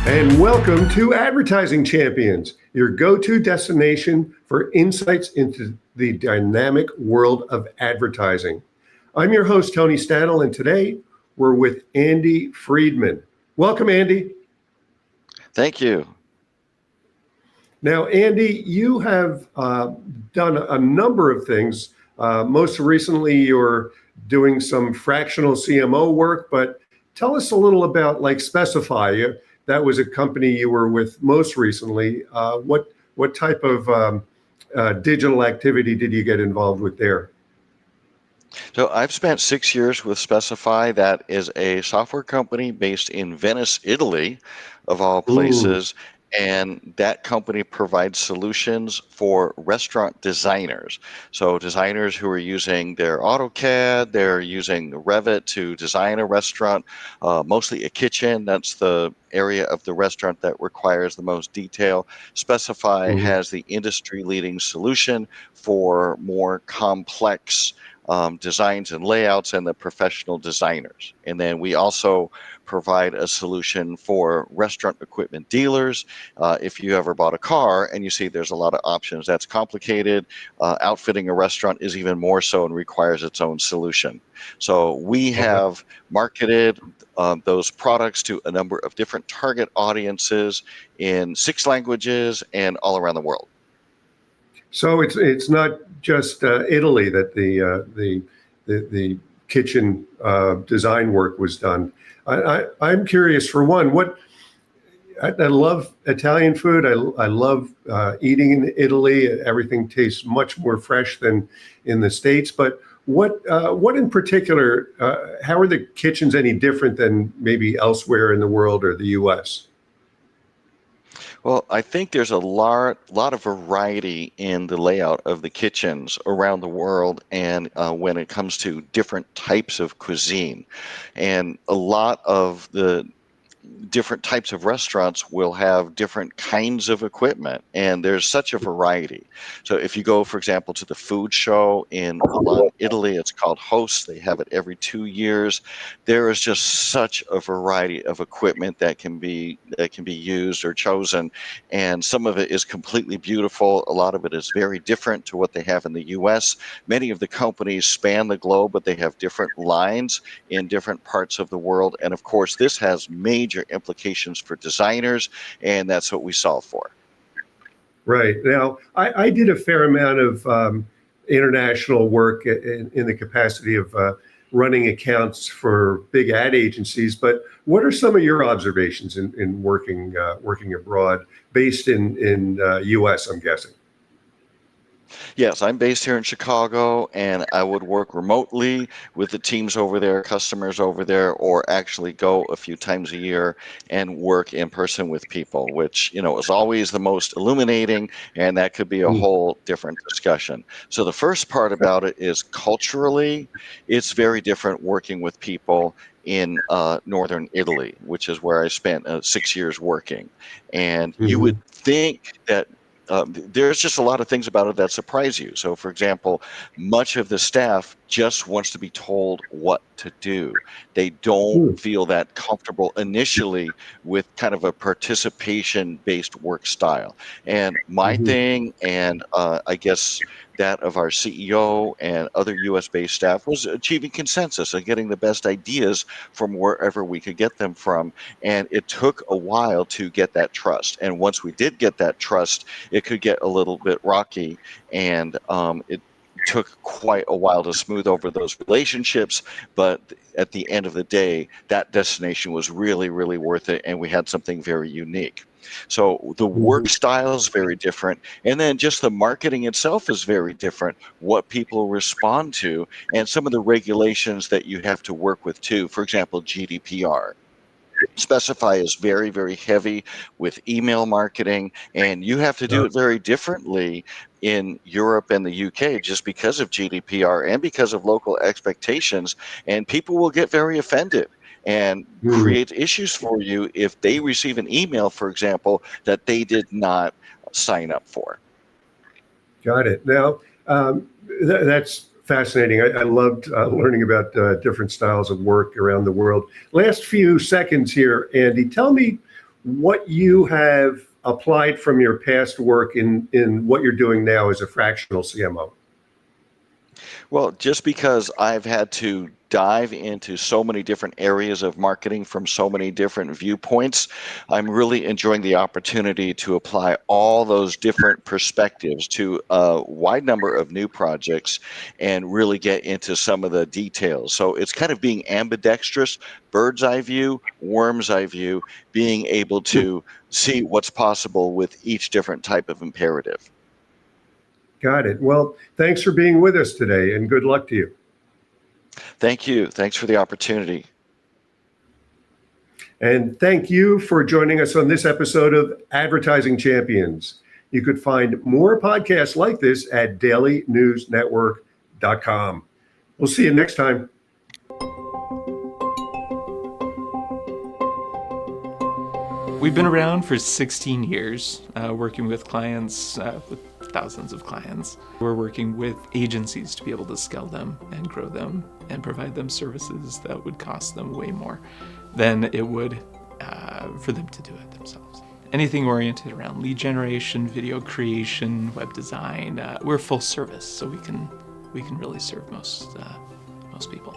And welcome to Advertising Champions, your go-to destination for insights into the dynamic world of advertising. I'm your host, Tony Stanol, and today we're with Andy Friedman. Welcome, Andy. Thank you. Now, Andy, you have done a number of things. Most recently, you're doing some fractional CMO work, but tell us a little about Specify. That was a company you were with most recently. What type of digital activity did you get involved with there? So I've spent 6 years with Specify. That is a software company based in Venice, Italy, of all Ooh. places. And that company provides solutions for restaurant designers. So designers who are using their AutoCAD, they're using Revit to design a restaurant, mostly a kitchen. That's the area of the restaurant that requires the most detail. Specify Mhm. has the industry-leading solution for more complex designs and layouts and the professional designers. And then we also provide a solution for restaurant equipment dealers. If you ever bought a car and you see there's a lot of options, that's complicated. Outfitting a restaurant is even more so and requires its own solution. So we Okay. have marketed those products to a number of different target audiences in 6 languages and all around the world. So it's not just Italy that the kitchen design work was done. I'm curious. For one, I love Italian food. I love eating in Italy. Everything tastes much more fresh than in the States. But what in particular? How are the kitchens any different than maybe elsewhere in the world or the U.S.? Well, I think there's a lot of variety in the layout of the kitchens around the world, and when it comes to different types of cuisine, and a lot of the different types of restaurants will have different kinds of equipment, and there's such a variety. So if you go, for example, to the food show in Milan, Italy, it's called Host. They have it every 2 years. There is just such a variety of equipment that can be used or chosen, and some of it is completely beautiful. A lot of it is very different to what they have in the US. Many of the companies span the globe, but they have different lines in different parts of the world. And of course, this has major implications for designers, and that's what we solve for. Right. Now, I did a fair amount of international work in the capacity of running accounts for big ad agencies. But what are some of your observations in working abroad, based in U.S., I'm guessing? Yes, I'm based here in Chicago, and I would work remotely with the teams over there, customers over there, or actually go a few times a year and work in person with people, which, is always the most illuminating, and that could be a Mm. whole different discussion. So the first part about it is culturally, it's very different working with people in northern Italy, which is where I spent 6 years working. And you Hmm. would think that there's just a lot of things about it that surprise you. So, for example, much of the staff just wants to be told what to do. They don't Hmm. feel that comfortable initially with kind of a participation based work style. And my Hmm. thing, and I guess that of our CEO and other US based staff, was achieving consensus and getting the best ideas from wherever we could get them from. And it took a while to get that trust. And once we did get that trust, it could get a little bit rocky, and it took quite a while to smooth over those relationships. But at the end of the day, that destination was really, really worth it, and we had something very unique. So the Hmm. work style is very different, and then just the marketing itself is very different. What people respond to, and some of the regulations that you have to work with too. For example, GDPR. Specify is very, very heavy with email marketing, and you have to do it very differently in Europe and the UK just because of GDPR and because of local expectations. And people will get very offended and Hmm. create issues for you if they receive an email, for example, that they did not sign up for. Got it. Now, that's fascinating. I loved learning about different styles of work around the world. Last few seconds here, Andy, tell me what you have applied from your past work in what you're doing now as a fractional CMO. Well, just because I've had to dive into so many different areas of marketing from so many different viewpoints, I'm really enjoying the opportunity to apply all those different perspectives to a wide number of new projects and really get into some of the details. So it's kind of being ambidextrous, bird's eye view, worm's eye view, being able to see what's possible with each different type of imperative. Got it. Well, thanks for being with us today, and good luck to you. Thank you. Thanks for the opportunity. And thank you for joining us on this episode of Advertising Champions. You could find more podcasts like this at dailynewsnetwork.com. We'll see you next time. We've been around for 16 years, working with clients, with thousands of clients. We're working with agencies to be able to scale them and grow them and provide them services that would cost them way more than it would for them to do it themselves. Anything oriented around lead generation, video creation, web design, we're full service, so we can really serve most people.